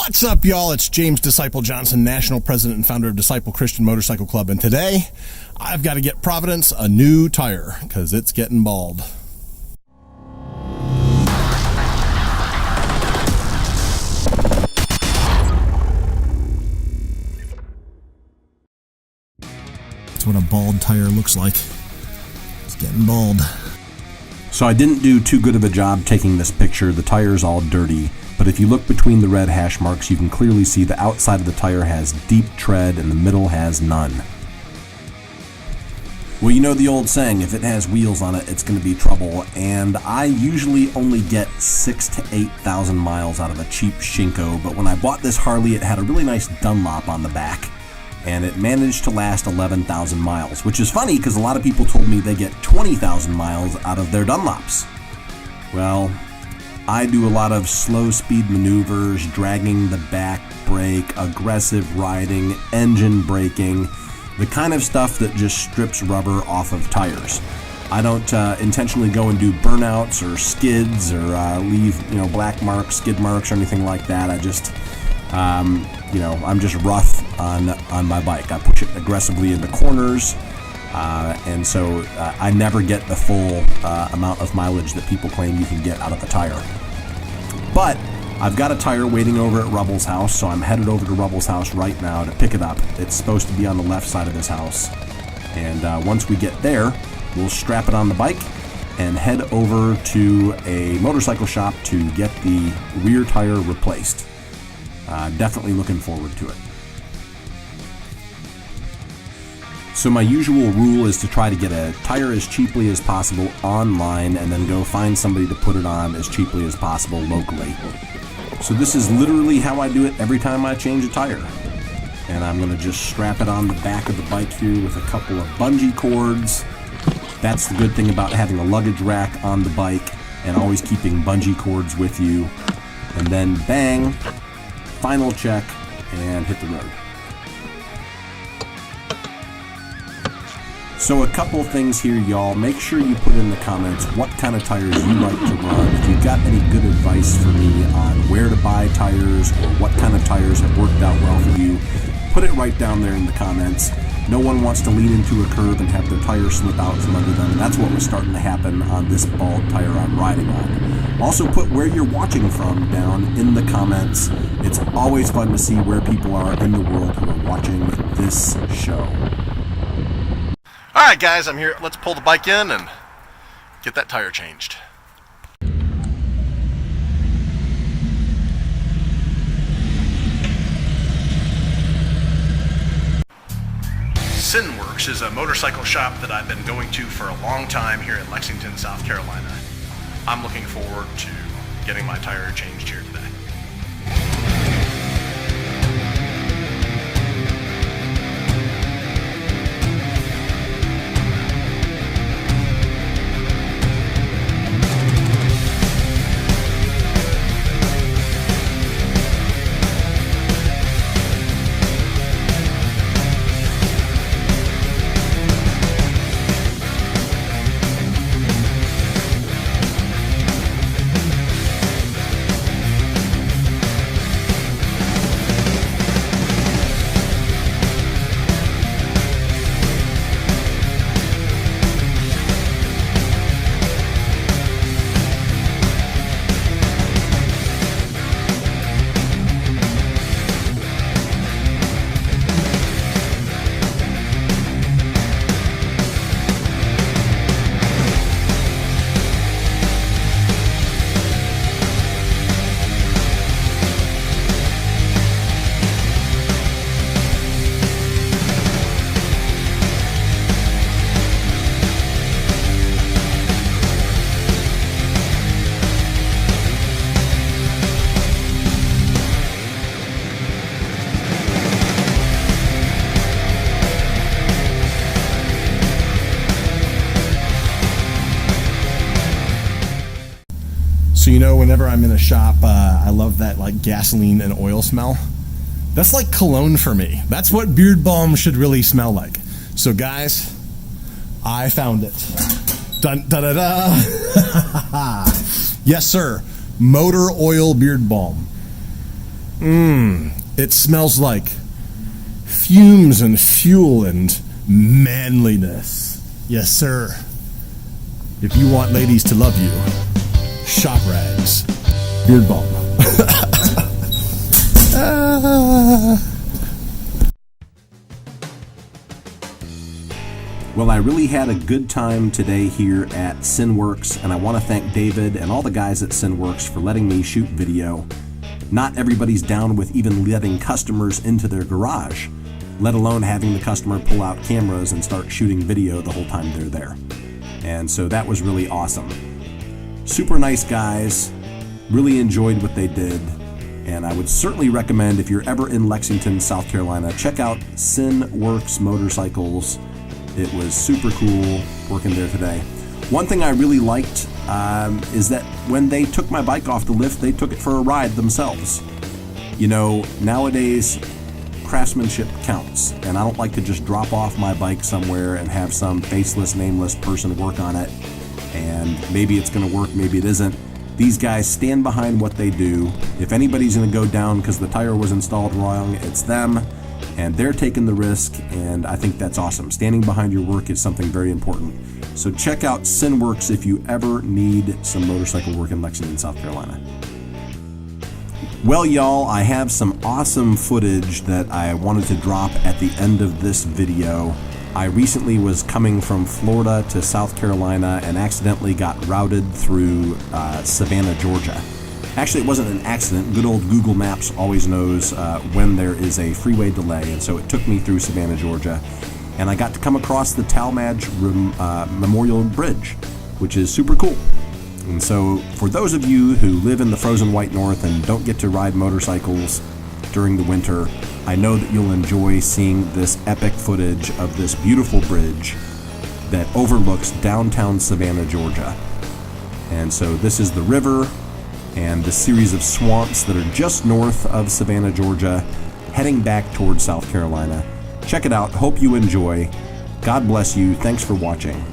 What's up, y'all? It's James Disciple Johnson, National President and founder of Disciple Christian Motorcycle Club, and today I've got to get Providence a new tire because it's getting bald. That's what a bald tire looks like. It's getting bald. So I didn't do too good of a job taking this picture. The tire's all dirty, but if you look between the red hash marks, you can clearly see the outside of the tire has deep tread and the middle has none. Well, you know the old saying, if it has wheels on it, it's going to be trouble, and I usually only get 6,000 to 8,000 miles out of a cheap Shinko, but when I bought this Harley, it had a really nice Dunlop on the back, and it managed to last 11,000 miles, which is funny because a lot of people told me they get 20,000 miles out of their Dunlops. Well, I do a lot of slow speed maneuvers, dragging the back brake, aggressive riding, engine braking, the kind of stuff that just strips rubber off of tires. I don't intentionally go and do burnouts or skids or leave black marks, skid marks or anything like that. I just I'm just rough on my bike. I push it aggressively into corners, and so I never get the full amount of mileage that people claim you can get out of a tire. But I've got a tire waiting over at Rubble's house, so I'm headed over to Rubble's house right now to pick it up. It's supposed to be on the left side of his house, and once we get there, we'll strap it on the bike and head over to a motorcycle shop to get the rear tire replaced. Definitely looking forward to it. So my usual rule is to try to get a tire as cheaply as possible online and then go find somebody to put it on as cheaply as possible locally. So this is literally how I do it every time I change a tire. And I'm going to just strap it on the back of the bike here with a couple of bungee cords. That's the good thing about having a luggage rack on the bike and always keeping bungee cords with you. And then bang, final check, and hit the road. So a couple things here, y'all. Make sure you put in the comments what kind of tires you like to run. If you've got any good advice for me on where to buy tires or what kind of tires have worked out well for you, put it right down there in the comments. No one wants to lean into a curve and have their tire slip out from under them, and that's what was starting to happen on this bald tire I'm riding on. Also put where you're watching from down in the comments. It's always fun to see where people are in the world who are watching this show. Alright guys, I'm here. Let's pull the bike in and get that tire changed. Worx is a motorcycle shop that I've been going to for a long time here in Lexington, South Carolina. I'm looking forward to getting my tire changed here today. So whenever I'm in a shop, I love that like gasoline and oil smell. That's like cologne for me. That's what beard balm should really smell like. So guys, I found it. Dun da da da. Yes, sir. Motor oil beard balm. It smells like fumes and fuel and manliness. Yes, sir. If you want ladies to love you, shop rags. Beard balm. Well, I really had a good time today here at Worx, and I want to thank David and all the guys at Worx for letting me shoot video. Not everybody's down with even letting customers into their garage, let alone having the customer pull out cameras and start shooting video the whole time they're there. And so that was really awesome. Super nice guys, really enjoyed what they did, and I would certainly recommend, if you're ever in Lexington, South Carolina, check out Worx Motorcycles. It was super cool working there today. One thing I really liked is that when they took my bike off the lift, they took it for a ride themselves. You know, nowadays, craftsmanship counts, and I don't like to just drop off my bike somewhere and have some faceless, nameless person work on it, and maybe it's going to work, maybe it isn't. These guys stand behind what they do. If anybody's going to go down because the tire was installed wrong, it's them, and they're taking the risk, and I think that's awesome. Standing behind your work is something very important. So check out Worx if you ever need some motorcycle work in Lexington, South Carolina. Well, y'all, I have some awesome footage that I wanted to drop at the end of this video. I recently was coming from Florida to South Carolina and accidentally got routed through Savannah, Georgia. Actually, it wasn't an accident. Good old Google Maps always knows when there is a freeway delay, and so it took me through Savannah, Georgia. And I got to come across the Talmadge Memorial Bridge, which is super cool. And so for those of you who live in the frozen white north and don't get to ride motorcycles during the winter, I know that you'll enjoy seeing this epic footage of this beautiful bridge that overlooks downtown Savannah, Georgia. And so this is the river and the series of swamps that are just north of Savannah, Georgia, heading back towards South Carolina. Check it out. Hope you enjoy. God bless you. Thanks for watching.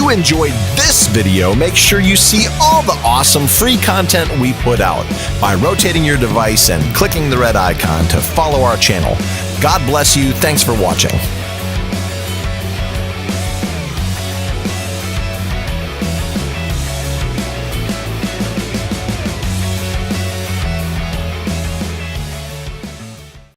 you enjoyed this video, make sure you see all the awesome free content we put out by rotating your device and clicking the red icon to follow our channel. God bless you. Thanks for watching.